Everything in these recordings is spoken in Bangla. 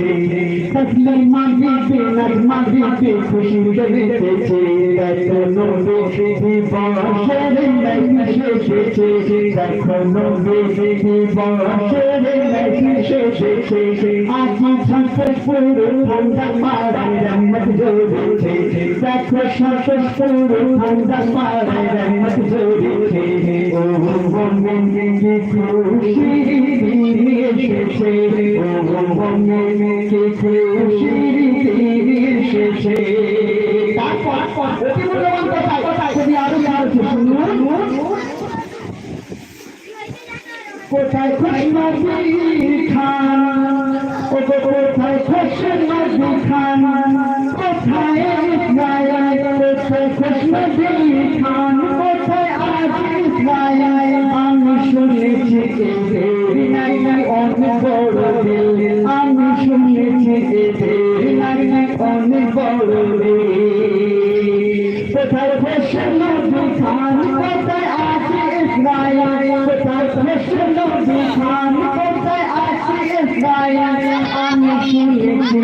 तस्ले मांगी नगमागी खुशी देते देखो नबी बशर नहीं शेषे देखो नबी बशर नहीं शेषे आज संसपुर ठंडा मारे रहमत जोड़े देखो संसपुर ठंडा मारे रहमत जोड़े ओ मोमिन की खुशी शेषे ओ मोमिन की खुशी शेषे কোথায় খুশমতি খান ও কোথায় খুশমতি খান কোথায় ইসরায়েল কোথায় খুশমতি খান কোথায় আজ ইসরায়েল আমি শুনেছি এদের নাই অনেক বড় দিল আমি শুনেছি এদের নাই অনেক বড় দিল কোথায় খুশমতি খান কোথায় আজ ইসরায়েল কোথায় খুশমতি খান কোথায় আজ ইসরায়েল আমি শুনেছি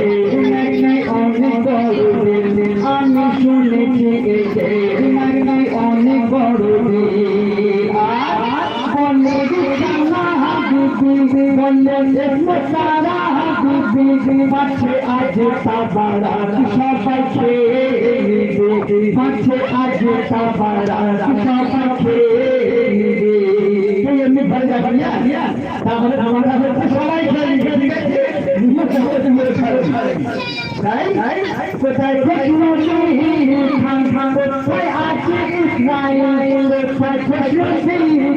এদের নাই অনেক বড় দিল আমি শুনেছি এদের নাই অনেক বড় দিল বলে সারা মাঠে আজ সাবারা সবাই খেয়ে মাঠে আজ সাবারা সবাই খেয়ে এমনি ভালো যাবে তাহলে আমরা সবাই খেয়ে কোথায় খান খান কোথায় আছে ইসরায়েল কোথায়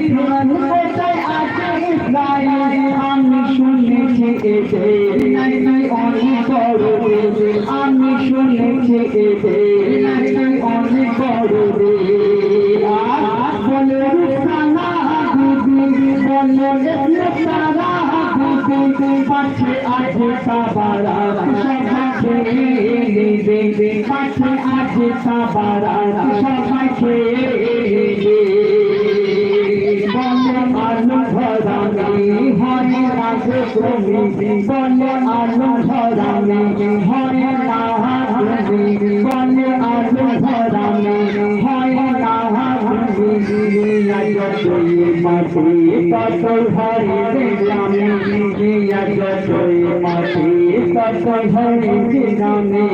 খান কোথায় আছে ইসরায়েল আমি শুনেছি এদের নাই অনেক বড় দিল আমি শুনেছি এদের নাই অনেক বড় দিল বলে রুসানা দিদি বলে সারা দিদি পাশে আছে সাবারা পাশে আছে সাবারা সবাই খেয়ে বলে আলু ভরামি হয় রাজে কমি বলে আলু ভরামি হয় রাহাবি বলে আলু ভরামি হয় রাহাবি যতই মাটি তত হরি দিলামি যতই মাটি তত হরি দিলামি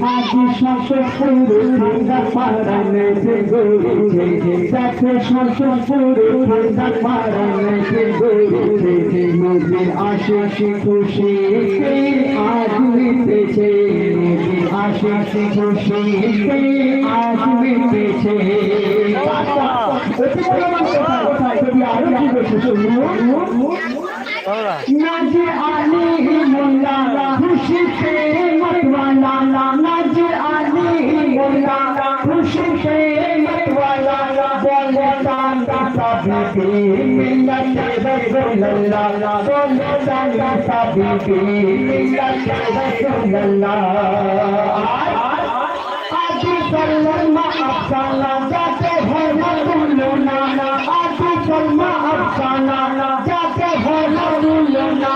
আজ সংসদপুর ঠান্ডা পাড়ানে গড়েছে দেখো সংসদপুর ঠান্ডা পাড়ানে গড়েছে নদীর আশিস খুশি আজ মিটেছে নদীর আশিস খুশি আজ মিটেছে নাজির আলী মোল্লা খুশিতে মতওয়ালা নাজির আলী মোল্লা খুশিতে মতওয়ালা বলে দাদা সাবিকে মিল্লাতে রাসূলুল্লাহ বলে দাদা সাবিকে মিল্লাতে রাসূলুল্লাহ আজ সাল্লাল্লাহু আফসালা যাতে ভরনা দুলনা আজ সাল্লাল্লাহু আফসালা যাতে ভরনা দুলনা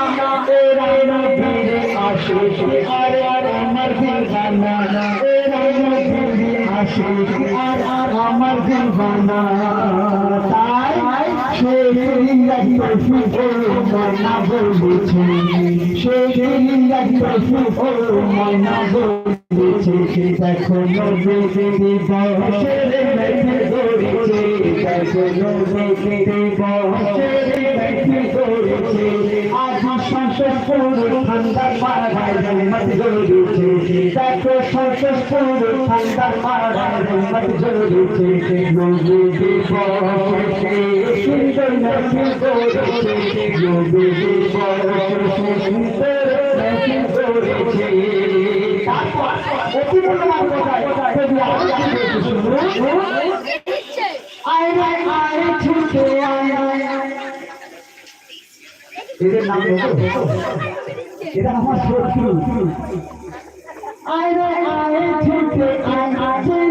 এরা নবীর আশিক আর আমার দিওয়ানা এরা নবীর আশিক আর আমার দিওয়ানা তাই সেই লাগতো ময়না বলছে সেই লাগতো ময়না বলছে দেখো নবী বহরে মেঘে দৌড়েছে দেখো নবী বহরে মেঘে দৌড়েছে আজ সংসদপুর ঠান্ডা পাড়ায় রহমত ঝরেছে দেখো সংসদপুর ঠান্ডা পাড়ায় রহমত ঝরেছে নবী বহরে সুন্দর মেঘে দৌড়েছে নবী বহরে সুন্দর মেঘে দৌড়েছে অতি মূল্যবান কথা যদি আয় আয় ছুটে আয় এদের নাম এটা আমার শত্রু আয় আয় ছুটে আয়